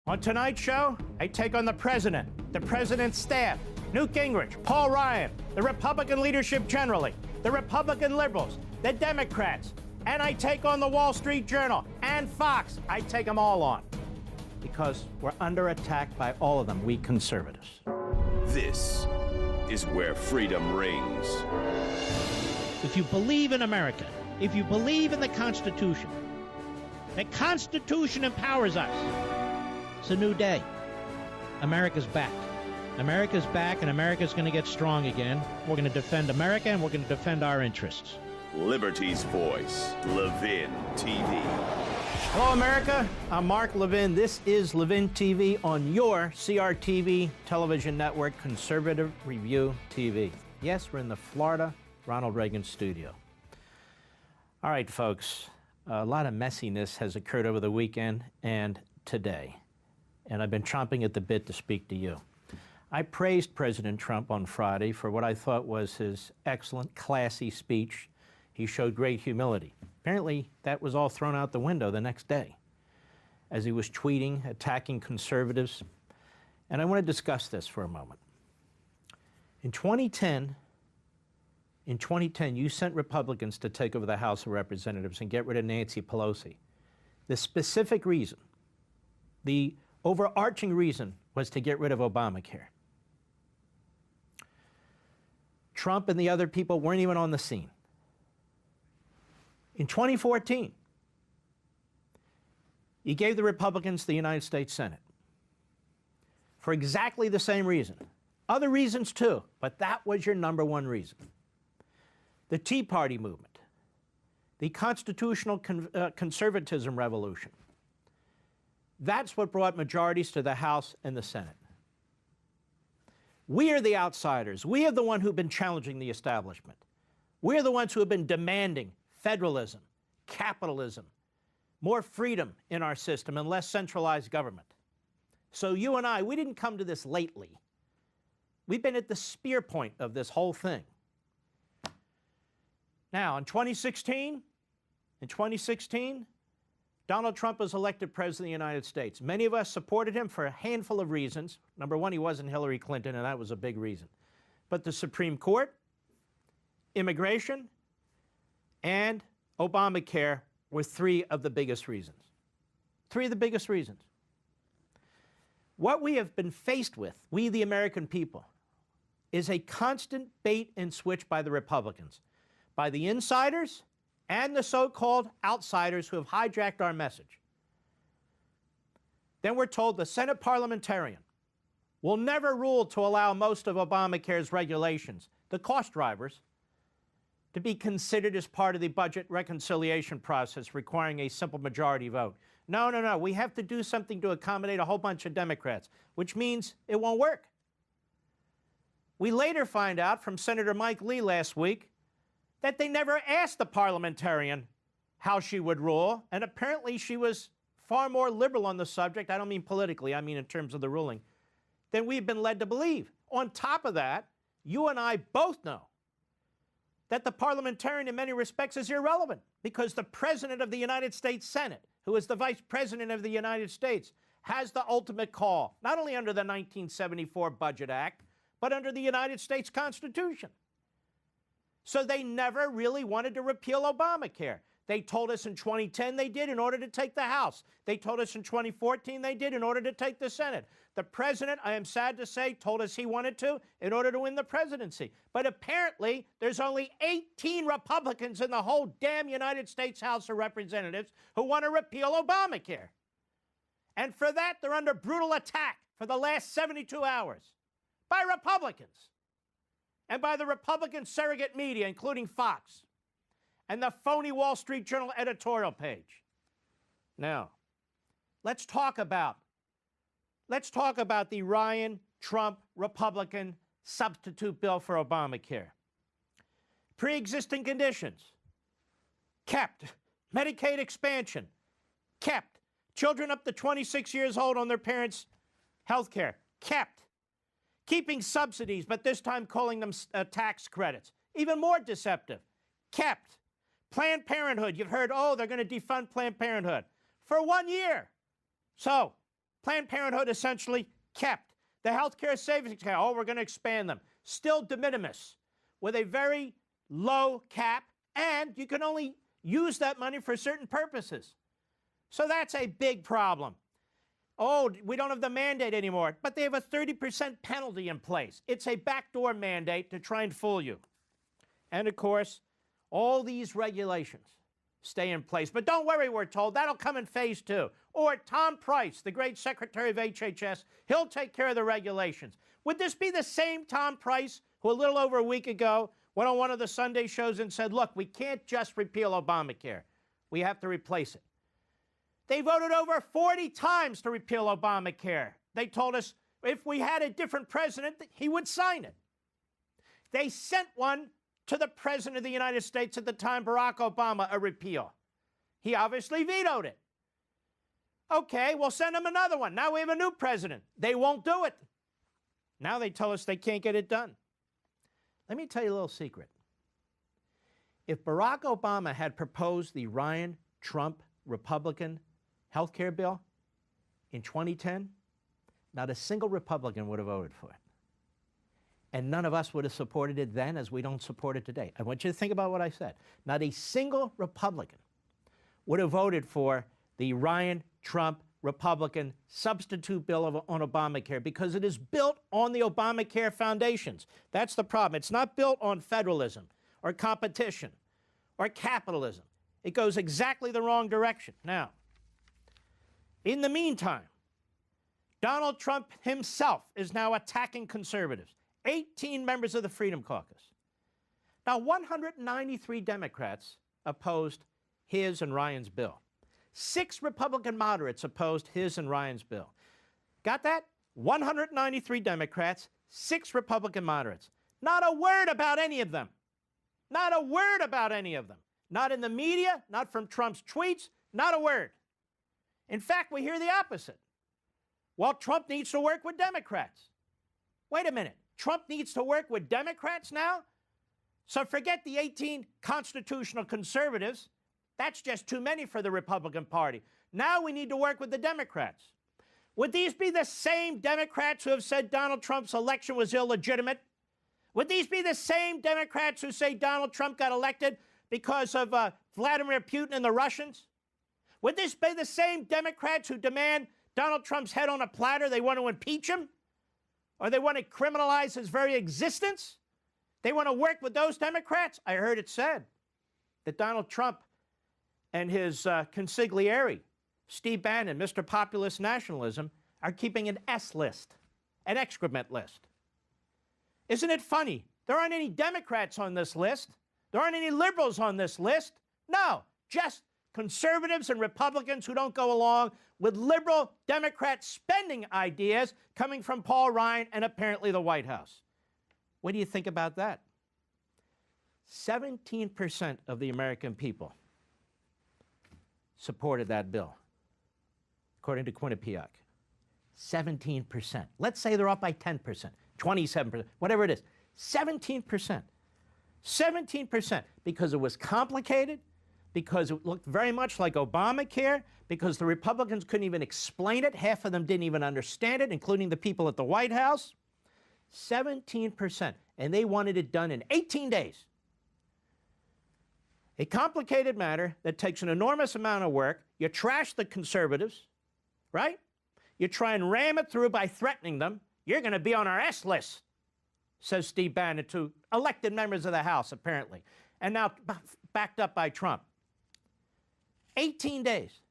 On tonight's show, I take on the president, the president's staff, Newt Gingrich, Paul Ryan, the Republican leadership generally, the Republican liberals, the Democrats, and I take on the Wall Street Journal and Fox. I take them all on because we're under attack by all of them, we conservatives. This is where freedom rings. If you believe in America, if you believe in the Constitution empowers us. It's a new day. America's back. America's back, and America's going to get strong again. We're going to defend America, and we're going to defend our interests. Liberty's voice, Levin TV. Hello, America. I'm Mark Levin. This is Levin TV on your CRTV television network, Conservative Review TV. Yes, we're in the Florida Ronald Reagan studio. All right, folks. A lot of messiness has occurred over the weekend and today, and I've been chomping at the bit to speak to you. I praised President Trump on Friday for what I thought was his excellent, classy speech. He showed great humility. Apparently, that was all thrown out the window the next day as he was tweeting, attacking conservatives. And I want to discuss this for a moment. In 2010, you sent Republicans to take over the House of Representatives and get rid of Nancy Pelosi. The specific reason, the overarching reason, was to get rid of Obamacare. Trump and the other people weren't even on the scene. In 2014, you gave the Republicans the United States Senate for exactly the same reason. Other reasons too, but that was your number one reason. The Tea Party movement, the constitutional conservatism revolution. That's what brought majorities to the House and the Senate. We are the outsiders. We are the ones who've been challenging the establishment. We're the ones who have been demanding federalism, capitalism, more freedom in our system and less centralized government. So you and I, we didn't come to this lately. We've been at the spear point of this whole thing. Now, in 2016, Donald Trump was elected president of the United States. Many of us supported him for a handful of reasons. Number one, he wasn't Hillary Clinton, and that was a big reason. But the Supreme Court, immigration, and Obamacare were three of the biggest reasons. Three of the biggest reasons. What we have been faced with, we the American people, is a constant bait and switch by the Republicans, by the insiders and the so-called outsiders who have hijacked our message. Then we're told the Senate parliamentarian will never rule to allow most of Obamacare's regulations, the cost drivers, to be considered as part of the budget reconciliation process requiring a simple majority vote. No, we have to do something to accommodate a whole bunch of Democrats, which means it won't work. We later find out from Senator Mike Lee last week that they never asked the parliamentarian how she would rule, and apparently she was far more liberal on the subject, I don't mean politically, I mean in terms of the ruling, than we've been led to believe. On top of that, you and I both know that the parliamentarian in many respects is irrelevant because the President of the United States Senate, who is the Vice President of the United States, has the ultimate call, not only under the 1974 Budget Act, but under the United States Constitution. So they never really wanted to repeal Obamacare. They told us in 2010 they did in order to take the House. They told us in 2014 they did in order to take the Senate. The president, I am sad to say, told us he wanted to in order to win the presidency. But apparently there's only 18 Republicans in the whole damn United States House of Representatives who want to repeal Obamacare. And for that, they're under brutal attack for the last 72 hours by Republicans and by the Republican surrogate media, including Fox, and the phony Wall Street Journal editorial page. Now, let's talk about the Ryan-Trump Republican substitute bill for Obamacare. Pre-existing conditions, kept. Medicaid expansion, kept. Children up to 26 years old on their parents' health care, kept. Keeping subsidies, but this time calling them tax credits. Even more deceptive, kept. Planned Parenthood, you've heard, oh, they're going to defund Planned Parenthood for 1 year. So, Planned Parenthood essentially kept. The health care savings account, oh, we're going to expand them. Still de minimis with a very low cap, and you can only use that money for certain purposes. So that's a big problem. Oh, we don't have the mandate anymore, but they have a 30% penalty in place. It's a backdoor mandate to try and fool you. And of course, all these regulations stay in place. But don't worry, we're told, that'll come in phase 2. Or Tom Price, the great Secretary of HHS, he'll take care of the regulations. Would this be the same Tom Price who a little over a week ago went on one of the Sunday shows and said, look, we can't just repeal Obamacare. We have to replace it. They voted over 40 times to repeal Obamacare. They told us if we had a different president, he would sign it. They sent one to the President of the United States at the time, Barack Obama, a repeal. He obviously vetoed it. Okay, we'll send him another one. Now we have a new president. They won't do it. Now they tell us they can't get it done. Let me tell you a little secret. If Barack Obama had proposed the Ryan Trump Republican health care bill in 2010, not a single Republican would have voted for it. And none of us would have supported it then as we don't support it today. I want you to think about what I said. Not a single Republican would have voted for the Ryan Trump Republican substitute bill on Obamacare because it is built on the Obamacare foundations. That's the problem. It's not built on federalism or competition or capitalism. It goes exactly the wrong direction. Now, in the meantime, Donald Trump himself is now attacking conservatives. 18 members of the Freedom Caucus. Now, 193 Democrats opposed his and Ryan's bill. 6 Republican moderates opposed his and Ryan's bill. Got that? 193 Democrats, 6 Republican moderates. Not a word about any of them. Not a word about any of them. Not in the media, not from Trump's tweets, not a word. In fact, we hear the opposite. Well, Trump needs to work with Democrats. Wait a minute. Trump needs to work with Democrats now? So forget the 18 constitutional conservatives. That's just too many for the Republican Party. Now we need to work with the Democrats. Would these be the same Democrats who have said Donald Trump's election was illegitimate? Would these be the same Democrats who say Donald Trump got elected because of Vladimir Putin and the Russians? Would this be the same Democrats who demand Donald Trump's head on a platter? They want to impeach him? Or they want to criminalize his very existence? They want to work with those Democrats? I heard it said that Donald Trump and his consigliere, Steve Bannon, Mr. Populist Nationalism, are keeping an S list, an excrement list. Isn't it funny? There aren't any Democrats on this list. There aren't any liberals on this list. No, just conservatives and Republicans who don't go along with liberal Democrat spending ideas coming from Paul Ryan and apparently the White House. What do you think about that? 17% of the American people supported that bill, according to Quinnipiac. 17%. Let's say they're up by 10%, 27%, whatever it is. 17%. 17%, because it was complicated, because it looked very much like Obamacare, because the Republicans couldn't even explain it. Half of them didn't even understand it, including the people at the White House. 17%. And they wanted it done in 18 days. A complicated matter that takes an enormous amount of work. You trash the conservatives, right? You try and ram it through by threatening them. You're going to be on our S list, says Steve Bannon to elected members of the House, apparently, and now backed up by Trump. 18 days.